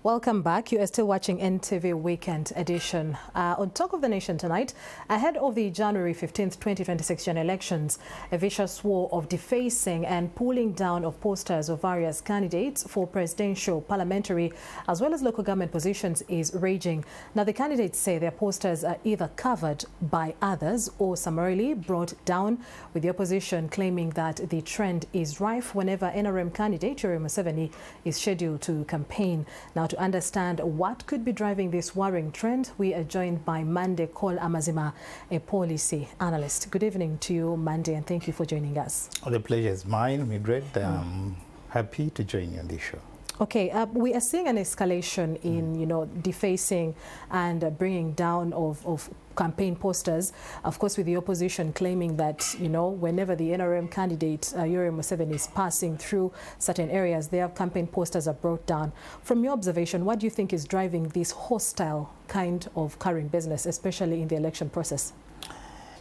Welcome back. You are still watching NTV Weekend Edition. On Talk of the Nation tonight, ahead of the January 15th, 2026 general elections, a vicious war of defacing and pulling down of posters of various candidates for presidential, parliamentary, as well as local government positions is raging. Now, the candidates say their posters are either covered by others or summarily brought down, with the opposition claiming that the trend is rife whenever NRM candidate Yoweri Museveni is scheduled to campaign. Now, to understand what could be driving this worrying trend, we are joined by Mande Akol, a policy analyst. Good evening to you, Mande, and thank you for joining us. Oh, the pleasure is mine, Mildred. I'm happy to join you on this show. Okay, we are seeing an escalation in, defacing and bringing down of campaign posters, of course, with the opposition claiming that, whenever the NRM candidate, Yoweri Museveni, is passing through certain areas, their campaign posters are brought down. From your observation, what do you think is driving this hostile kind of carrying business, especially in the election process?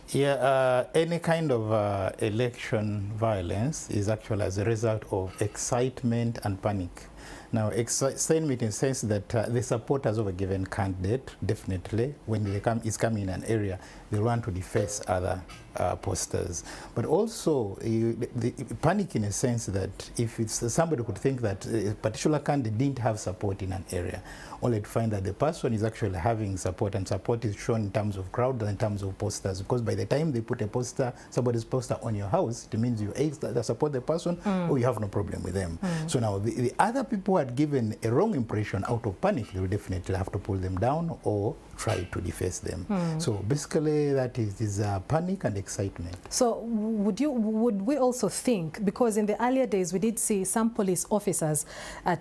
Yeah, any kind of election violence is actually as a result of excitement and panic. Now, excitement in the sense that the supporters of a given candidate, definitely, when they is coming in an area, they want to deface other posters. But also, the panic in a sense that if it's somebody could think that a particular candidate didn't have support in an area, only to find that the person is actually having support, and support is shown in terms of crowd and in terms of posters, because by the time they put a poster, somebody's poster on your house, it means you either support the person or you have no problem with them. So now the other people who had given a wrong impression out of panic, they will definitely have to pull them down or try to deface them. So basically that is panic and excitement. So would we also think, because in the earlier days we did see some police officers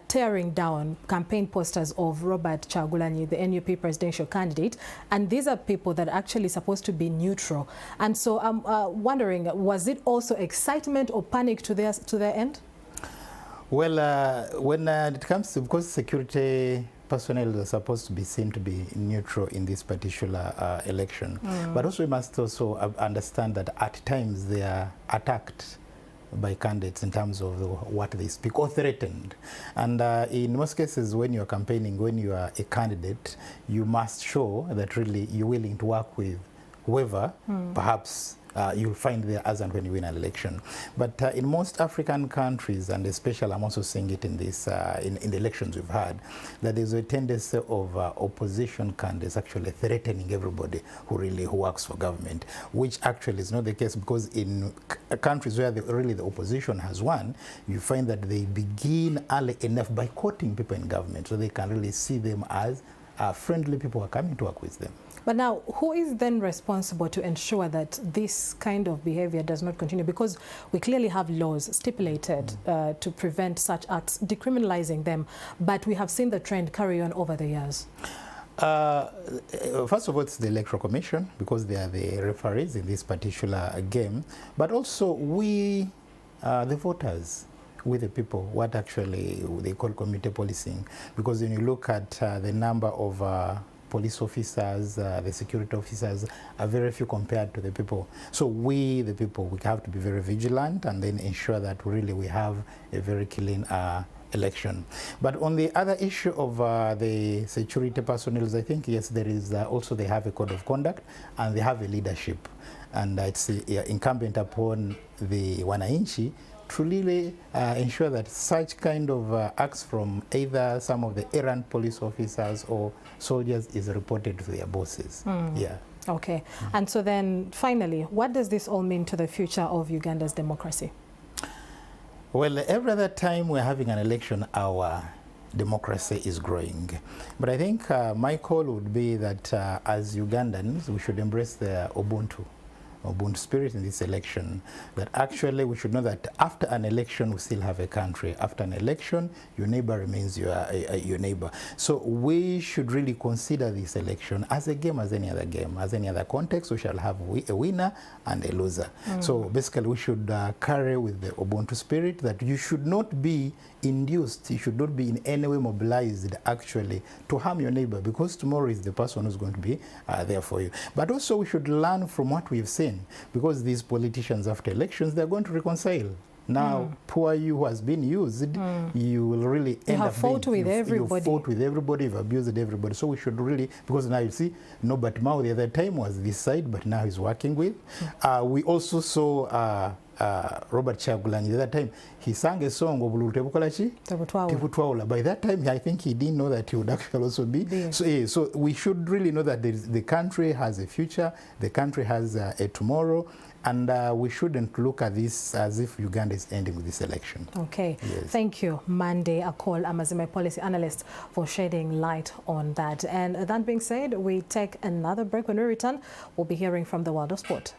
tearing down campaign posters of Robert Kyagulanyi, the NUP presidential candidate, and these are people that are actually supposed to be neutral. And so I'm wondering, was it also excitement or panic to their end? Well, when it comes to, because security personnel are supposed to be seen to be neutral in this particular election, but also we must also understand that at times they are attacked by candidates in terms of what they speak or threatened. And in most cases, when you're campaigning, when you are a candidate, you must show that really you're willing to work with whoever perhaps you'll find there as and when you win an election. But in most African countries, and especially I'm also seeing it in this in the elections we've had, that there's a tendency of opposition candidates actually threatening everybody who works for government, which actually is not the case, because in countries where really the opposition has won, you find that they begin early enough by courting people in government, so they can really see them as friendly people who are coming to work with them. But now, who is then responsible to ensure that this kind of behavior does not continue? Because we clearly have laws stipulated to prevent such acts, decriminalizing them, but we have seen the trend carry on over the years. First of all, it's the Electoral Commission, because they are the referees in this particular game, but also we, the voters, with the people, what actually they call community policing, because when you look at the number of police officers, the security officers are very few compared to the people. So we, the people, we have to be very vigilant and then ensure that really we have a very clean election. But on the other issue of the security personnel, I think, yes, there is also, they have a code of conduct and they have a leadership. And it's incumbent upon the wananchi to really ensure that such kind of acts from either some of the errant police officers or soldiers is reported to their bosses. Yeah. Okay. And so then finally, what does this all mean to the future of Uganda's democracy? Well, every other time we're having an election, our democracy is growing. But I think my call would be that as Ugandans, we should embrace the Ubuntu spirit in this election, that actually we should know that after an election we still have a country. After an election, your neighbor remains your neighbor. So we should really consider this election as a game, as any other game, as any other context. We shall have a winner and a loser. So basically we should carry with the Ubuntu spirit that you should not be induced, you should not be in any way mobilized actually to harm your neighbor, because tomorrow is the person who's going to be there for you. But also we should learn from what we've seen, because these politicians after elections, they're going to reconcile. Now, poor you who has been used, you will really end up fought with everybody. You fought with everybody, you've abused everybody. So we should really, because now you see, Norbert Mao the other time was this side, but now he's working with. We also saw Robert Kyagulanyi the other time. He sang a song of Tebutwawula. By that time, I think he didn't know that he would actually also be. So we should really know that the country has a future, the country has a tomorrow, and we shouldn't look at this as if Uganda is ending with this election. Okay. Yes. Thank you, Mande Akol, Amazime policy analyst, for shedding light on that. And that being said, we take another break. When we return, we'll be hearing from the world of sport.